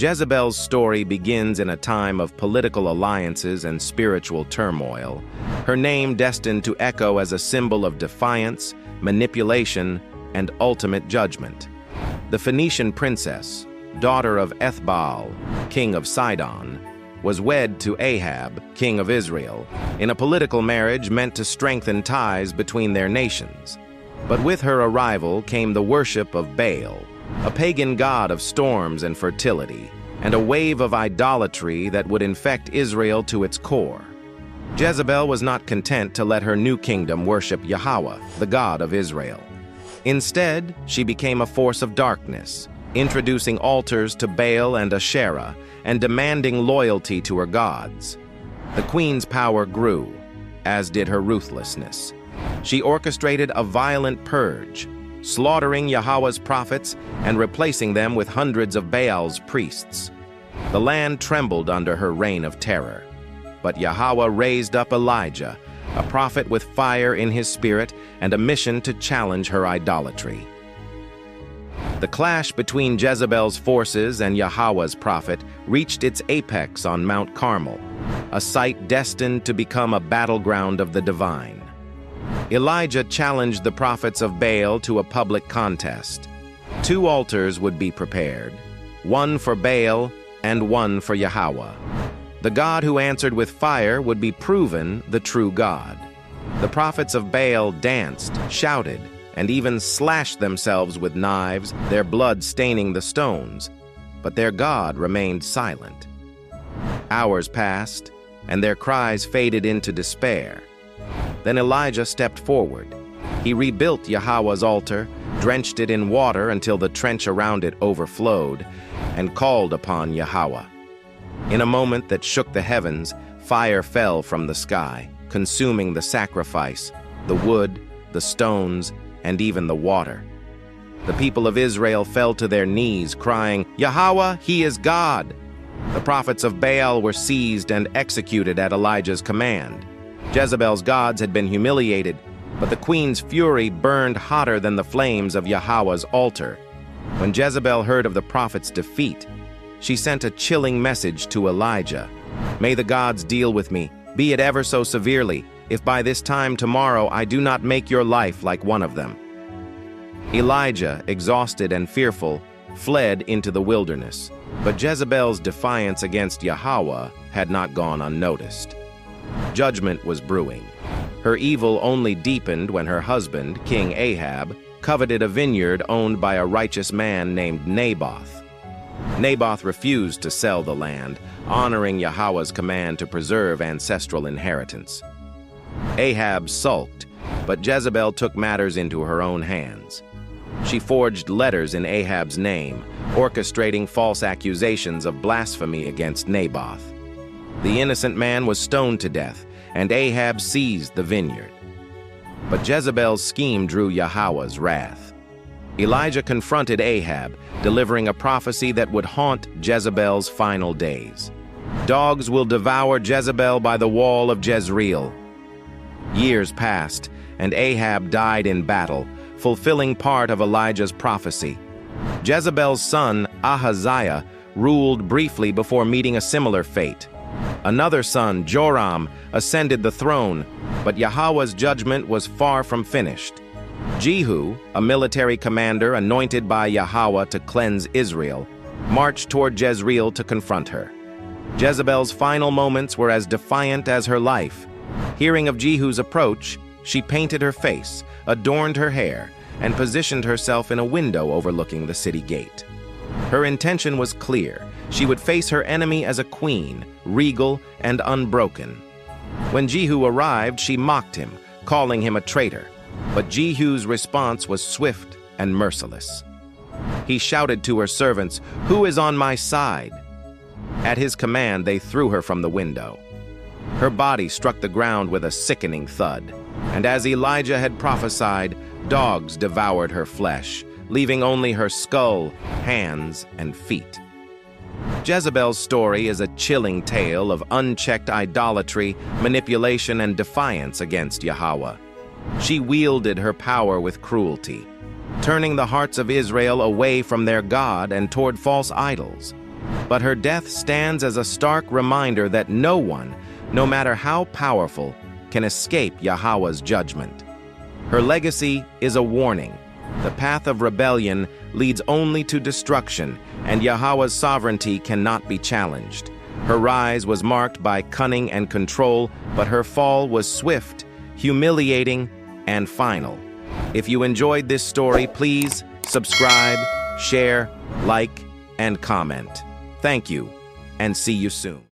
Jezebel's story begins in a time of political alliances and spiritual turmoil, her name destined to echo as a symbol of defiance, manipulation, and ultimate judgment. The Phoenician princess, daughter of Ethbaal, king of Sidon, was wed to Ahab, king of Israel, in a political marriage meant to strengthen ties between their nations. But with her arrival came the worship of Baal, a pagan god of storms and fertility, and a wave of idolatry that would infect Israel to its core. Jezebel was not content to let her new kingdom worship Yahweh, the God of Israel. Instead, she became a force of darkness, introducing altars to Baal and Asherah, and demanding loyalty to her gods. The queen's power grew, as did her ruthlessness. She orchestrated a violent purge, slaughtering Yahweh's prophets and replacing them with hundreds of Baal's priests. The land trembled under her reign of terror. But Yahweh raised up Elijah, a prophet with fire in his spirit and a mission to challenge her idolatry. The clash between Jezebel's forces and Yahweh's prophet reached its apex on Mount Carmel, a site destined to become a battleground of the divine. Elijah challenged the prophets of Baal to a public contest. 2 altars would be prepared, one for Baal and one for Yahweh. The God who answered with fire would be proven the true God. The prophets of Baal danced, shouted, and even slashed themselves with knives, their blood staining the stones. But their God remained silent. Hours passed, and their cries faded into despair. Then Elijah stepped forward. He rebuilt Yahweh's altar, drenched it in water until the trench around it overflowed, and called upon Yahweh. In a moment that shook the heavens, fire fell from the sky, consuming the sacrifice, the wood, the stones, and even the water. The people of Israel fell to their knees, crying, "Yahweh, He is God!" The prophets of Baal were seized and executed at Elijah's command. Jezebel's gods had been humiliated, but the queen's fury burned hotter than the flames of Yahweh's altar. When Jezebel heard of the prophet's defeat, she sent a chilling message to Elijah. "May the gods deal with me, be it ever so severely, if by this time tomorrow I do not make your life like one of them." Elijah, exhausted and fearful, fled into the wilderness. But Jezebel's defiance against Yahweh had not gone unnoticed. Judgment was brewing. Her evil only deepened when her husband, King Ahab, coveted a vineyard owned by a righteous man named Naboth. Naboth refused to sell the land, honoring Yahweh's command to preserve ancestral inheritance. Ahab sulked, but Jezebel took matters into her own hands. She forged letters in Ahab's name, orchestrating false accusations of blasphemy against Naboth. The innocent man was stoned to death, and Ahab seized the vineyard. But Jezebel's scheme drew Yahweh's wrath. Elijah confronted Ahab, delivering a prophecy that would haunt Jezebel's final days. "Dogs will devour Jezebel by the wall of Jezreel." Years passed, and Ahab died in battle, fulfilling part of Elijah's prophecy. Jezebel's son, Ahaziah, ruled briefly before meeting a similar fate. Another son, Joram, ascended the throne, but Yahweh's judgment was far from finished. Jehu, a military commander anointed by Yahweh to cleanse Israel, marched toward Jezreel to confront her. Jezebel's final moments were as defiant as her life. Hearing of Jehu's approach, she painted her face, adorned her hair, and positioned herself in a window overlooking the city gate. Her intention was clear. She would face her enemy as a queen, regal and unbroken. When Jehu arrived, she mocked him, calling him a traitor. But Jehu's response was swift and merciless. He shouted to her servants, "Who is on my side?" At his command, they threw her from the window. Her body struck the ground with a sickening thud, and as Elijah had prophesied, dogs devoured her flesh, leaving only her skull, hands, and feet. Jezebel's story is a chilling tale of unchecked idolatry, manipulation, and defiance against Yahweh. She wielded her power with cruelty, turning the hearts of Israel away from their God and toward false idols. But her death stands as a stark reminder that no one, no matter how powerful, can escape Yahweh's judgment. Her legacy is a warning. The path of rebellion leads only to destruction, and Yahweh's sovereignty cannot be challenged. Her rise was marked by cunning and control, but her fall was swift, humiliating, and final. If you enjoyed this story, please subscribe, share, like, and comment. Thank you, and see you soon.